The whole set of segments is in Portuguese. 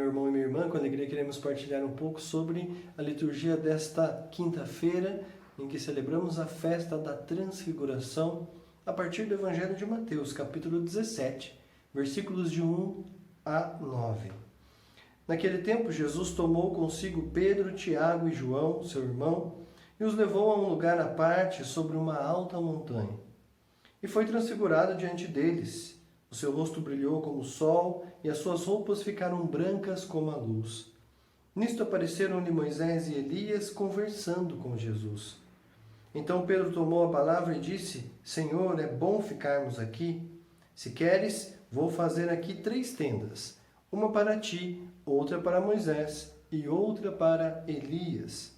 meu irmão e minha irmã. Com alegria queremos partilhar um pouco sobre a liturgia desta quinta-feira, em que celebramos a festa da Transfiguração, a partir do Evangelho de Mateus, capítulo 17, versículos de 1 a 9. Naquele tempo, Jesus tomou consigo Pedro, Tiago e João, seu irmão, e os levou a um lugar à parte sobre uma alta montanha. E foi transfigurado diante deles. O seu rosto brilhou como o sol, e as suas roupas ficaram brancas como a luz. Nisto apareceram-lhe Moisés e Elias conversando com Jesus. Então Pedro tomou a palavra e disse: Senhor, é bom ficarmos aqui. Se queres, vou fazer aqui 3 tendas, uma para ti, outra para Moisés e outra para Elias.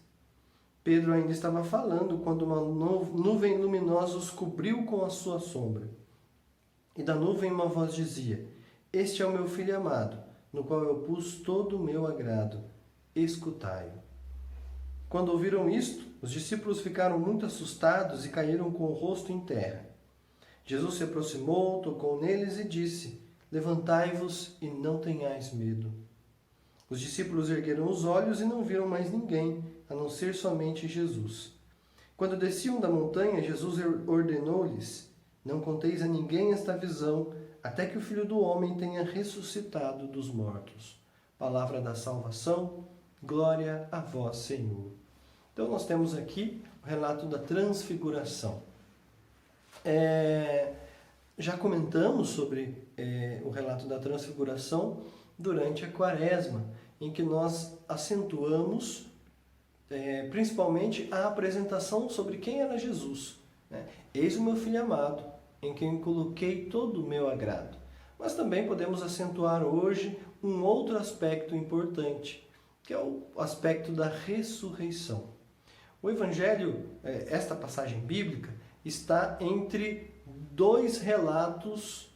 Pedro ainda estava falando quando uma nuvem luminosa os cobriu com a sua sombra. E da nuvem uma voz dizia: Este é o meu filho amado, no qual eu pus todo o meu agrado. Escutai-o. Quando ouviram isto, os discípulos ficaram muito assustados e caíram com o rosto em terra. Jesus se aproximou, tocou neles e disse: Levantai-vos e não tenhais medo. Os discípulos ergueram os olhos e não viram mais ninguém, a não ser somente Jesus. Quando desciam da montanha, Jesus ordenou-lhes: Não conteis a ninguém esta visão, até que o Filho do Homem tenha ressuscitado dos mortos. Palavra da salvação, glória a vós, Senhor. Então nós temos aqui o relato da transfiguração. Já comentamos sobre o relato da transfiguração durante a quaresma, em que nós acentuamos principalmente a apresentação sobre quem era Jesus. Eis o meu filho amado, em quem coloquei todo o meu agrado. Mas também podemos acentuar hoje um outro aspecto importante, que é o aspecto da ressurreição. O Evangelho, esta passagem bíblica, está entre 2 relatos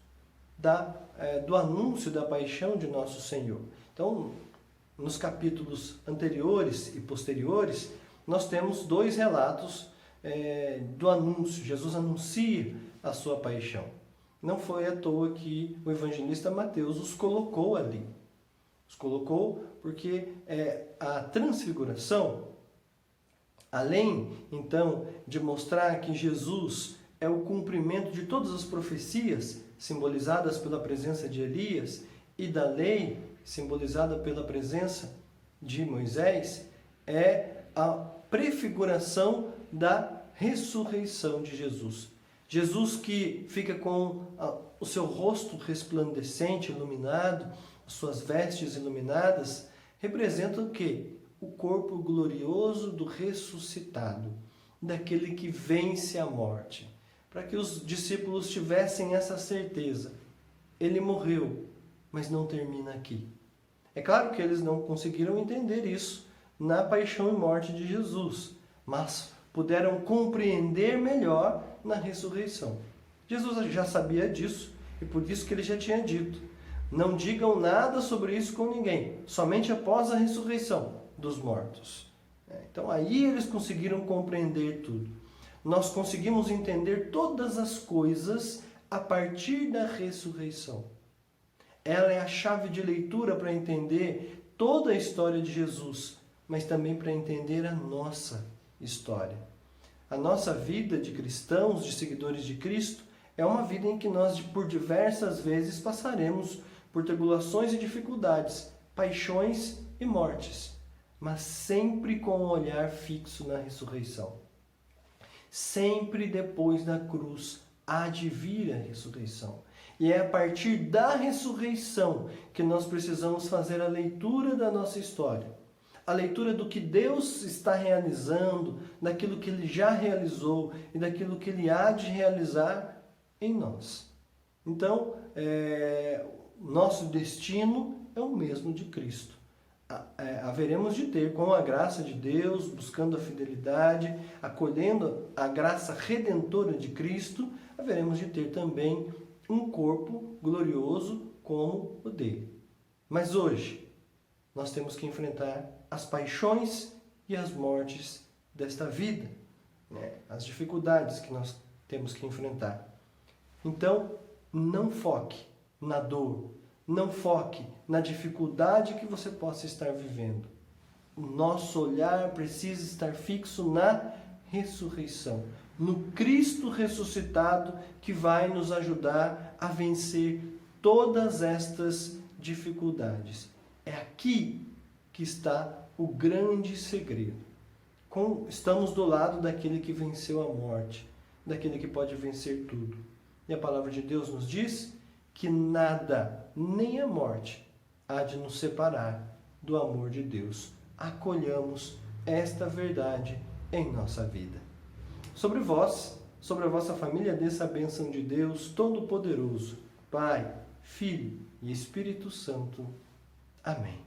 do anúncio da paixão de nosso Senhor. Então, nos capítulos anteriores e posteriores, nós temos 2 relatos do anúncio. Jesus anuncia a sua paixão. Não foi à toa que o evangelista Mateus os colocou ali. Os colocou porque a transfiguração, além então de mostrar que Jesus é o cumprimento de todas as profecias simbolizadas pela presença de Elias e da lei simbolizada pela presença de Moisés, é a prefiguração da ressurreição de Jesus. Jesus que fica com o seu rosto resplandecente, iluminado, as suas vestes iluminadas, representa o quê? O corpo glorioso do ressuscitado, daquele que vence a morte. Para que os discípulos tivessem essa certeza. Ele morreu, mas não termina aqui. É claro que eles não conseguiram entender isso na paixão e morte de Jesus, mas puderam compreender melhor na ressurreição. Jesus já sabia disso e por isso que ele já tinha dito: não digam nada sobre isso com ninguém, somente após a ressurreição dos mortos. Então aí eles conseguiram compreender tudo. Nós conseguimos entender todas as coisas a partir da ressurreição. Ela é a chave de leitura para entender toda a história de Jesus, mas também para entender a nossa história. A nossa vida de cristãos, de seguidores de Cristo, é uma vida em que nós, por diversas vezes, passaremos por tribulações e dificuldades, paixões e mortes, mas sempre com um olhar fixo na ressurreição. Sempre depois da cruz há de vir a ressurreição. E é a partir da ressurreição que nós precisamos fazer a leitura da nossa história. A leitura do que Deus está realizando, daquilo que Ele já realizou e daquilo que Ele há de realizar em nós. Então, nosso destino é o mesmo de Cristo. Haveremos de ter, com a graça de Deus, buscando a fidelidade, acolhendo a graça redentora de Cristo, haveremos de ter também um corpo glorioso como o dele. Mas hoje, nós temos que enfrentar as paixões e as mortes desta vida, as dificuldades que nós temos que enfrentar. Então, não foque na dor, Não foque na dificuldade que você possa estar vivendo. O nosso olhar precisa estar fixo na ressurreição, no Cristo ressuscitado que vai nos ajudar a vencer todas estas dificuldades. É aqui que está o grande segredo. Estamos do lado daquele que venceu a morte, daquele que pode vencer tudo. E a palavra de Deus nos diz que nada, nem a morte, há de nos separar do amor de Deus. Acolhamos esta verdade em nossa vida. Sobre vós, sobre a vossa família, desça a bênção de Deus Todo-Poderoso, Pai, Filho e Espírito Santo. Amém.